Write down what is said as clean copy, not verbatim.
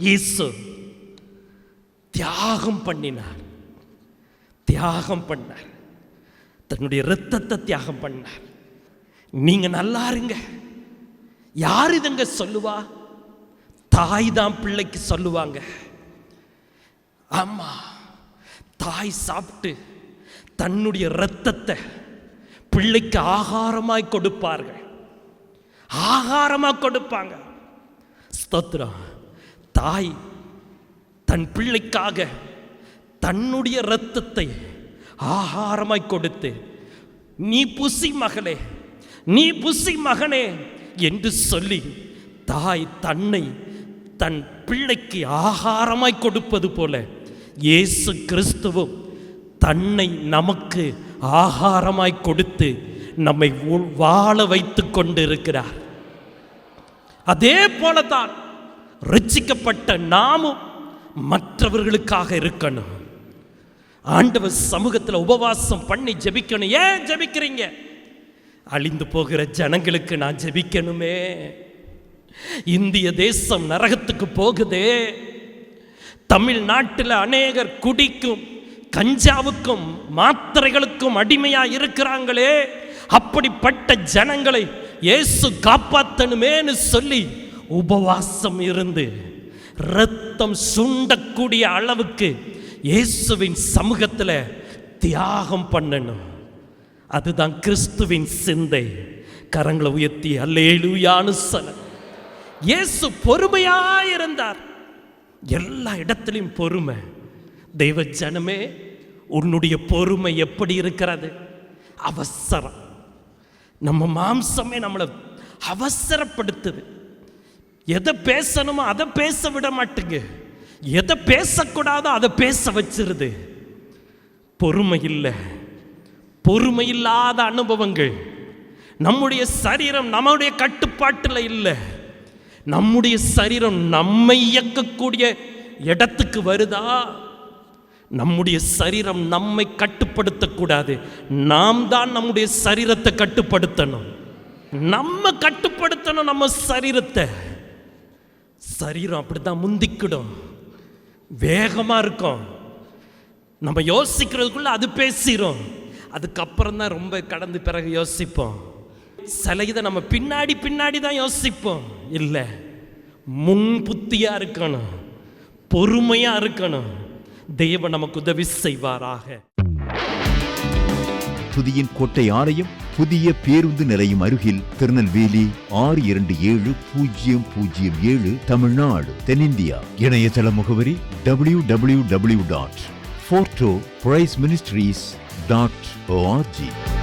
இயேசு தியாகம் பண்ணினார். தன்னுடைய இரத்தத்தை தியாகம் பண்ணார். நீங்க நல்லா இருங்க. யார் இதங்க சொல்லுவா? தாய் தான் பிள்ளைக்கு சொல்லுவாங்க. ஆமா, தாய் சாப்பிட்டு தன்னுடைய இரத்தத்தை பிள்ளைக்கு ஆகாரமாய் கொடுப்பார்கள். கொடுப்பாங்க. ஸ்தோத்திரம். தாய் தன் பிள்ளைக்காக தன்னுடைய இரத்தத்தை ஆகாரமாய் கொடுத்து, நீ புசி மகளே, நீ புசி மகனே என்று சொல்லி தாய் தன்னை தன் பிள்ளைக்கு ஆகாரமாய் கொடுப்பது போல இயேசு கிறிஸ்துவும் தன்னை நமக்கு ஆகாரமாய் கொடுத்து நம்மை வாழ வைத்துக் கொண்டிருக்கிறார். அதே போலதான் ரட்சிக்கப்பட்ட நாமும் மற்றவர்களுக்காக இருக்கணும். ஆண்டவர் சமூகத்தில் உபவாசம் பண்ணி ஜெபிக்கணும். ஏன் ஜெபிக்கிறீங்க? அழிந்து போகிற ஜனங்களுக்கு நான் ஜெபிக்கணுமே. இந்திய தேசம் நரகத்துக்கு போகுதே. தமிழ்நாட்டில் அநேகர் குடிக்கும் கஞ்சாவுக்கும் மாத்திரைகளுக்கும் அடிமையா இருக்கிறாங்களே, அப்படிப்பட்ட ஜனங்களை இயேசு காப்பாற்றணுமேன்னு சொல்லி உபவாசம் இருந்து இரத்தம் சுண்டக்கூடிய அளவுக்கு இயேசுவின் சமூகத்தில் தியாகம் பண்ணணும். அதுதான் கிறிஸ்துவின் சிந்தை. கரங்களை உயர்த்தி அல்லேலூயான்னு சொல்ல. இயேசு பொறுமையாயிருந்தார். எல்லா இடத்திலும் பொறுமை. தெய்வ ஜனமே, உன்னுடைய பொறுமை எப்படி இருக்கிறது? அவசரம். நம்ம மாம்சமே நம்மளை அவசரப்படுத்துது. எதை பேசணுமோ அதை பேச விட மாட்டேங்க. எதை பேசக்கூடாதோ அதை பேச வச்சிருது. பொறுமை இல்லை. பொறுமை இல்லாத அனுபவங்கள். நம்முடைய சரீரம் நம்முடைய கட்டுப்பாட்டில் இல்லை. நம்முடைய சரீரம் நம்மை இயக்கக்கூடிய இடத்துக்கு வருதா? நம்முடைய சரீரம் நம்மை கட்டுப்படுத்தக்கூடாது. நாம் தான் நம்முடைய சரீரத்தை கட்டுப்படுத்தணும். நம்ம கட்டுப்படுத்தணும் நம்ம சரீரத்தை. சரீரம் அப்படிதான் முந்திக்கிடும், வேகமாக இருக்கும். நம்ம யோசிக்கிறதுக்குள்ள அது பேசிடும். அதுக்கப்புறம் தான் ரொம்ப கடந்து பிறகு யோசிப்போம். சில இதை நம்ம பின்னாடி தான் யோசிப்போம். இல்லை, முன் புத்தியாக இருக்கணும், பொறுமையாக இருக்கணும். தேவன் நமக்கு உதவி செய்வாராக. துதியின் கோட்டை ஆலயம் புதிய பேருந்து நிலையம் அருகில், திருநெல்வேலி 620007 தமிழ்நாடு, தென்னிந்தியா. இணையதள முகவரி www.fortopriceministries.org.